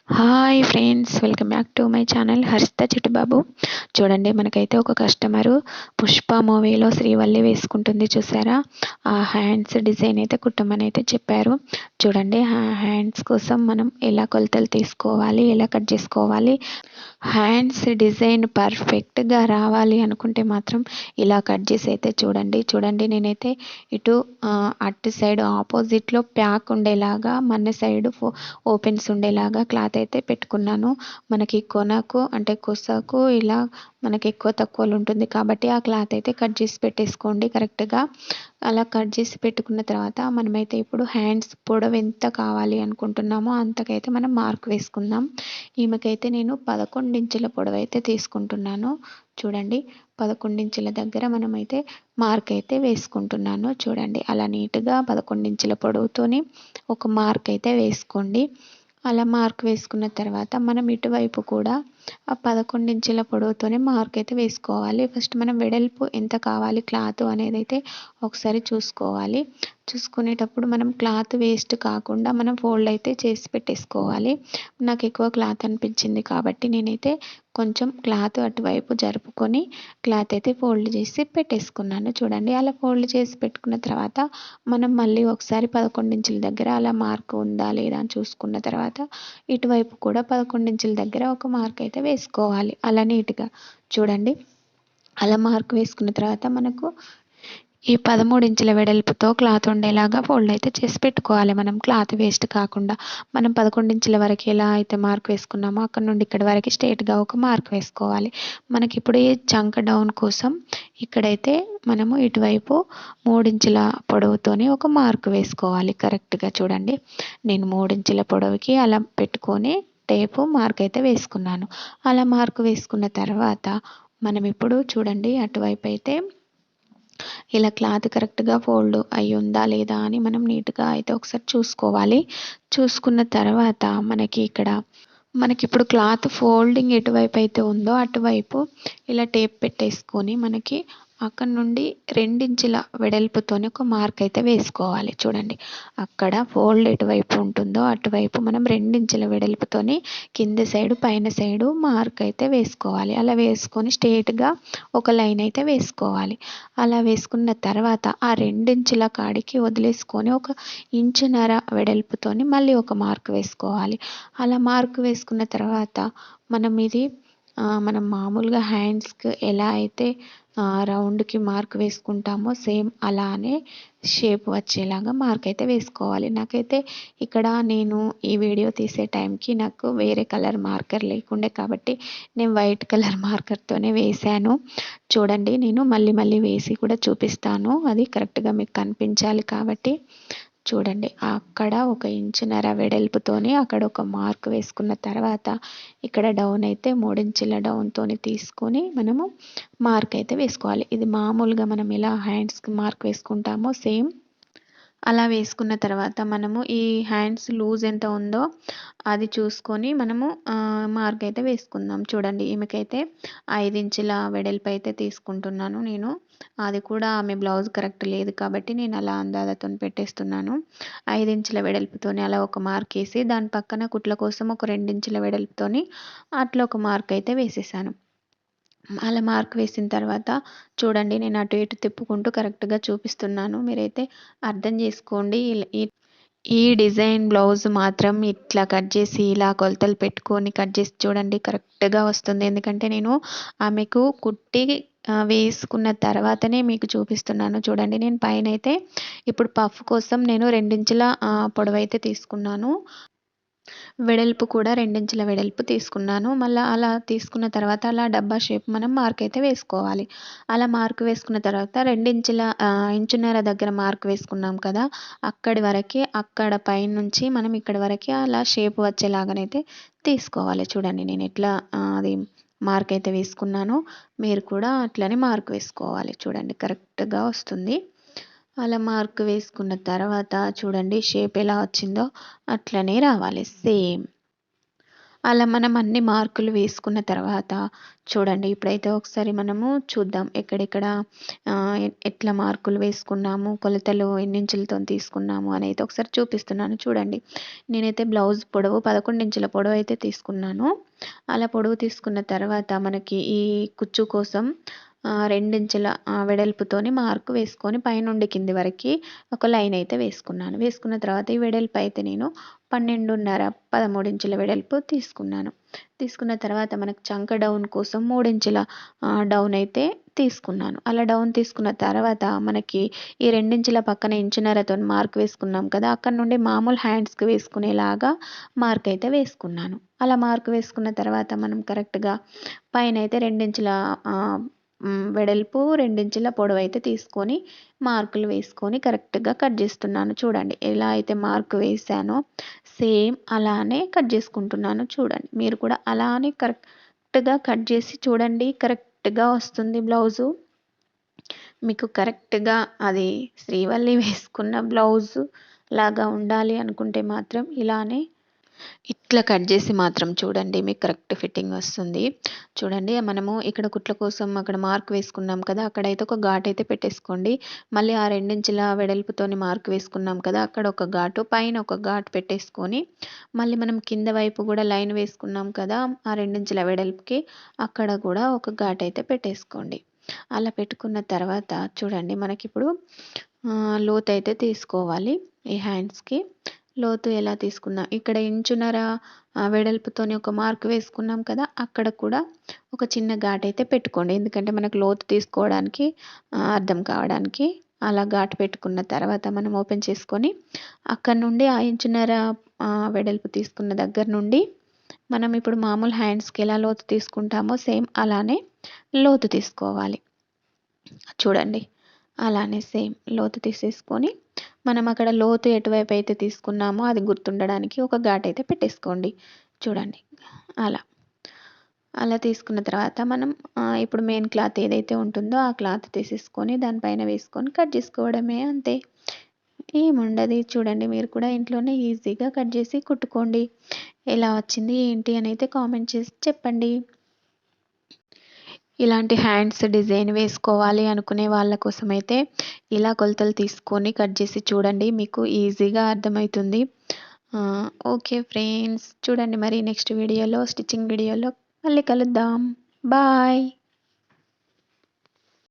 Hi friends, welcome back to my channel Harshita Chittubabu. చూడండి, మనకైతే ఒక కస్టమరు పుష్ప మూవీలో శ్రీవల్లి వేసుకుంటుంది చూసారా. ఆ హ్యాండ్స్ డిజైన్ అయితే కుట్టమని అయితే చెప్పారు. చూడండి, ఆ హ్యాండ్స్ కోసం మనం ఎలా కొలతలు తీసుకోవాలి, ఎలా కట్ చేసుకోవాలి, హ్యాండ్స్ డిజైన్ పర్ఫెక్ట్గా రావాలి అనుకుంటే మాత్రం ఇలా కట్ చేసి అయితే చూడండి నేనైతే ఇటు అటు సైడ్ ఆపోజిట్లో ప్యాక్ ఉండేలాగా, మన సైడ్ ఓపెన్స్ ఉండేలాగా క్లాత్ అయితే పెట్టుకున్నాను. మనకి కొనకు అంటే కొసకు ఇలా మనకి ఎక్కువ తక్కువలు ఉంటుంది కాబట్టి ఆ క్లాత్ అయితే కట్ చేసి పెట్టేసుకోండి కరెక్ట్గా. అలా కట్ చేసి పెట్టుకున్న తర్వాత మనమైతే ఇప్పుడు హ్యాండ్స్ పొడవు ఎంత కావాలి అనుకుంటున్నామో అంతకైతే మనం మార్క్ వేసుకుందాం. ఈమెకైతే నేను 11 ఇంచుల పొడవు అయితే తీసుకుంటున్నాను. చూడండి, 11 ఇంచుల దగ్గర మనమైతే మార్క్ అయితే వేసుకుంటున్నాను. చూడండి, అలా నీట్గా 11 ఇంచుల పొడవుతోని ఒక మార్క్ అయితే వేసుకోండి. అలా మార్క్ వేసుకున్న తర్వాత మనం ఇటువైపు కూడా ఆ 11 ఇంచుల పొడవుతోనే మార్క్ అయితే వేసుకోవాలి. ఫస్ట్ మనం వెడల్పు ఎంత కావాలి క్లాత్ అనేది అయితే ఒకసారి చూసుకోవాలి. చూసుకునేటప్పుడు మనం క్లాత్ వేస్ట్ కాకుండా మనం ఫోల్డ్ అయితే చేసి పెట్టేసుకోవాలి. నాకు ఎక్కువ క్లాత్ అనిపించింది కాబట్టి నేనైతే కొంచెం క్లాత్ అటువైపు జరుపుకొని క్లాత్ అయితే ఫోల్డ్ చేసి పెట్టేసుకున్నాను. చూడండి, అలా ఫోల్డ్ చేసి పెట్టుకున్న తర్వాత మనం మళ్ళీ ఒకసారి 11 ఇంచుల దగ్గర అలా మార్క్ ఉందా లేదా అని చూసుకున్న తర్వాత ఇటువైపు కూడా 11 ఇంచుల దగ్గర ఒక మార్క్ అయితే వేసుకోవాలి అలా నీట్గా. చూడండి, అలా మార్క్ వేసుకున్న తర్వాత మనకు ఈ 13 ఇంచుల వెడల్పుతో క్లాత్ ఉండేలాగా ఫోల్డ్ అయితే చేసి పెట్టుకోవాలి. మనం క్లాత్ వేస్ట్ కాకుండా మనం 11 ఇంచుల వరకు ఎలా అయితే మార్క్ వేసుకున్నామో అక్కడ నుండి ఇక్కడ వరకు స్ట్రైట్గా ఒక మార్క్ వేసుకోవాలి. మనకి ఇప్పుడు ఈ చంక డౌన్ కోసం ఇక్కడైతే మనము ఇటువైపు 3 ఇంచుల పొడవుతోని ఒక మార్క్ వేసుకోవాలి కరెక్ట్గా. చూడండి, నేను 3 ఇంచుల పొడవుకి అలా పెట్టుకొని టేపు మార్క్ అయితే వేసుకున్నాను. అలా మార్క్ వేసుకున్న తర్వాత మనం ఇప్పుడు చూడండి అటువైపు అయితే ఇలా క్లాత్ కరెక్ట్గా ఫోల్డ్ అయి ఉందా లేదా అని మనం నీట్గా అయితే ఒకసారి చూసుకోవాలి. చూసుకున్న తర్వాత మనకిప్పుడు క్లాత్ ఫోల్డింగ్ ఎటువైపు అయితే ఉందో అటువైపు ఇలా టేప్ పెట్టేసుకొని మనకి అక్కడ నుండి 2 ఇంచుల వెడల్పుతోని ఒక మార్క్ అయితే వేసుకోవాలి. చూడండి, అక్కడ ఫోల్డ్ ఎటువైపు ఉంటుందో అటువైపు మనం 2 ఇంచుల వెడల్పుతోని కింద సైడు పైన సైడు మార్క్ అయితే వేసుకోవాలి. అలా వేసుకొని స్ట్రేట్గా ఒక లైన్ అయితే వేసుకోవాలి. అలా వేసుకున్న తర్వాత ఆ 2 ఇంచుల కాడికి వదిలేసుకొని ఒక ఇంచున్నర వెడల్పుతోని మళ్ళీ ఒక మార్క్ వేసుకోవాలి. అలా మార్క్ వేసుకున్న తర్వాత మనం మామూలుగా హ్యాండ్స్కి ఎలా అయితే రౌండ్కి మార్క్ వేసుకుంటామో సేమ్ అలానే షేప్ వచ్చేలాగా మార్క్ అయితే వేసుకోవాలి. నాకైతే ఇక్కడ నేను ఈ వీడియో తీసే టైంకి నాకు వేరే కలర్ మార్కర్ లేకుండే కాబట్టి నేను వైట్ కలర్ మార్కర్తోనే వేశాను. చూడండి, నేను మళ్ళీ వేసి కూడా చూపిస్తాను, అది కరెక్ట్గా మీకు కనిపించాలి కాబట్టి. చూడండి, అక్కడ 1 ఇంచున్నర వెడల్పుతోని అక్కడ ఒక మార్క్ వేసుకున్న తర్వాత ఇక్కడ డౌన్ అయితే 3 ఇంచుల డౌన్తోని తీసుకొని మనము మార్క్ అయితే వేసుకోవాలి. ఇది మామూలుగా మనం ఎలా హ్యాండ్స్కి మార్క్ వేసుకుంటామో సేమ్ అలా వేసుకున్న తర్వాత మనము ఈ హ్యాండ్స్ లూజ్ ఎంత ఉందో అది చూసుకొని మనము మార్క్ అయితే వేసుకుందాం. చూడండి, ఈమెకైతే 5 ఇంచుల వెడల్పు అయితే తీసుకుంటున్నాను నేను. అది కూడా ఆమె బ్లౌజ్ కరెక్ట్ లేదు కాబట్టి నేను అలా అందాజతో పెట్టేస్తున్నాను. 5 ఇంచుల వెడల్పుతోని అలా ఒక మార్క్ వేసి దాని పక్కన కుట్ల కోసం ఒక 2 ఇంచుల వెడల్పుతోని అట్లా ఒక మార్క్ అయితే వేసేసాను. అలా మార్క్ వేసిన తర్వాత చూడండి, నేను అటు ఇటు తిప్పుకుంటూ కరెక్ట్గా చూపిస్తున్నాను, మీరైతే అర్థం చేసుకోండి. ఈ డిజైన్ బ్లౌజ్ మాత్రం ఇట్లా కట్ చేసి ఇలా కొలతలు పెట్టుకొని కట్ చేసి చూడండి కరెక్ట్గా వస్తుంది. ఎందుకంటే నేను ఆమెకు కుట్టి వేసుకున్న తర్వాతనే మీకు చూపిస్తున్నాను. చూడండి, నేను పైన అయితే ఇప్పుడు పఫ్ కోసం నేను 2 ఇంచుల పొడవు అయితే తీసుకున్నాను. వెడల్పు కూడా 2 ఇంచుల వెడల్పు తీసుకున్నాను. మళ్ళీ అలా తీసుకున్న తర్వాత అలా డబ్బా షేప్ మనం మార్క్ అయితే వేసుకోవాలి. అలా మార్క్ వేసుకున్న తర్వాత 2 ఇంచున్నర దగ్గర మార్క్ వేసుకున్నాం కదా, అక్కడి వరకే అక్కడ పైనుంచి మనం ఇక్కడి వరకే అలా షేప్ వచ్చేలాగానైతే తీసుకోవాలి. చూడండి, నేను ఎట్లా అది మార్క్ అయితే వేసుకున్నానో మీరు కూడా అట్లనే మార్క్ వేసుకోవాలి. చూడండి, కరెక్ట్గా వస్తుంది. అలా మార్క్ వేసుకున్న తర్వాత చూడండి షేప్ ఎలా వచ్చిందో అట్లనే రావాలి సేమ్. అలా మనం అన్ని మార్కులు వేసుకున్న తర్వాత చూడండి ఇప్పుడైతే ఒకసారి మనము చూద్దాం ఎక్కడెక్కడ ఎట్లా మార్కులు వేసుకున్నాము, కొలతలు ఎన్నించులతోని తీసుకున్నాము అనైతే ఒకసారి చూపిస్తున్నాను చూడండి. నేనైతే బ్లౌజ్ పొడవు 11 ఇంచుల పొడవు అయితే తీసుకున్నాను. అలా పొడవు తీసుకున్న తర్వాత మనకి ఈ కుచ్చు కోసం 2 ఇంచుల వెడల్పుతోని మార్క్ వేసుకొని పైనుండి కింది వరకి ఒక లైన్ అయితే వేసుకున్నాను. వేసుకున్న తర్వాత ఈ వెడల్పు అయితే నేను 12.5, 13 ఇంచుల వెడల్పు తీసుకున్నాను. తీసుకున్న తర్వాత మనకు చంక డౌన్ కోసం 3 ఇంచుల డౌన్ అయితే తీసుకున్నాను. అలా డౌన్ తీసుకున్న తర్వాత మనకి ఈ 2 ఇంచుల పక్కన ఇంచున్నరతోని మార్క్ వేసుకున్నాం కదా! అక్కడి నుండి మామూలు హ్యాండ్స్‌కి వేసుకునేలాగా మార్క్ అయితే వేసుకున్నాను. అలా మార్క్ వేసుకున్న తర్వాత మనం కరెక్ట్‌గా పైనైతే 2 ఇంచుల వెడల్పు, 2 ఇంచుల పొడవైతే తీసుకొని మార్కులు వేసుకొని కరెక్ట్‌గా కట్ చేస్తున్నాను. చూడండి ఎలా అయితే మార్క్ వేశానో సేమ్ అలానే కట్ చేసుకుంటున్నాను చూడండి. మీరు కూడా అలానే కరెక్ట్‌గా కట్ చేసి చూడండి. కరెక్ట్‌గా వస్తుంది బ్లౌజు. మీకు కరెక్ట్‌గా అది శ్రీవల్లి వేసుకున్న బ్లౌజు లాగా ఉండాలి అనుకుంటే మాత్రం ఇలానే ఇట్లా కట్ చేసి మాత్రం చూడండి మీకు కరెక్ట్ ఫిట్టింగ్ వస్తుంది. చూడండి మనము ఇక్కడ కుట్ల కోసం అక్కడ మార్క్ వేసుకున్నాం కదా! అక్కడైతే ఒక ఘాటైతే పెట్టేసుకోండి. మళ్ళీ ఆ 2 ఇంచుల వెడల్పుతోని మార్క్ వేసుకున్నాం కదా! అక్కడ ఒక ఘాటు, పైన ఒక ఘాటు పెట్టేసుకొని మళ్ళీ మనం కింద వైపు కూడా లైన్ వేసుకున్నాం కదా! ఆ 2 ఇంచుల వెడల్పుకి అక్కడ కూడా ఒక ఘాటైతే పెట్టేసుకోండి. అలా పెట్టుకున్న తర్వాత చూడండి మనకిప్పుడు లోతైతే తీసుకోవాలి ఈ హ్యాండ్స్‌కి. లోతు ఎలా తీసుకున్నా ఇక్కడ ఇంచున్నర వెడల్పుతోని ఒక మార్క్ వేసుకున్నాం కదా! అక్కడ కూడా ఒక చిన్న ఘాటైతే పెట్టుకోండి. ఎందుకంటే మనకు లోతు తీసుకోవడానికి అర్థం కావడానికి. అలా ఘాటు పెట్టుకున్న తర్వాత మనం ఓపెన్ చేసుకొని అక్కడి నుండి ఆ ఇంచున్నర వెడల్పు తీసుకున్న దగ్గర నుండి మనం ఇప్పుడు మామూలు హ్యాండ్స్‌కి ఎలా లోతు తీసుకుంటామో సేమ్ అలానే లోతు తీసుకోవాలి. చూడండి అలానే సేమ్ లోతు తీసేసుకొని మనం అక్కడ లోతు ఎటువైపు అయితే తీసుకున్నామో అది గుర్తుండడానికి ఒక ఘాటైతే పెట్టేసుకోండి. చూడండి అలా. అలా తీసుకున్న తర్వాత మనం ఇప్పుడు మెయిన్ క్లాత్ ఏదైతే ఉంటుందో ఆ క్లాత్ తీసేసుకొని దానిపైన వేసుకొని కట్ చేసుకోవడమే అంతే. ఏముండదు చూడండి మీరు కూడా ఇంట్లోనే ఈజీగా కట్ చేసి కుట్టుకోండి. ఎలా వచ్చింది ఏంటి అని అయితే కామెంట్ చేసి చెప్పండి. ఇలాంటి హ్యాండ్స్ డిజైన్ వేసుకోవాలి అనుకునే వాళ్ళ కోసమైతే ఇలా కొలతలు తీసుకొని కట్ చేసి చూడండి. మీకు ఈజీగా అర్థమవుతుంది. ఓకే ఫ్రెండ్స్ చూడండి మరి నెక్స్ట్ వీడియోలో స్టిచ్చింగ్ వీడియోలో మళ్ళీ కలుద్దాం. బాయ్.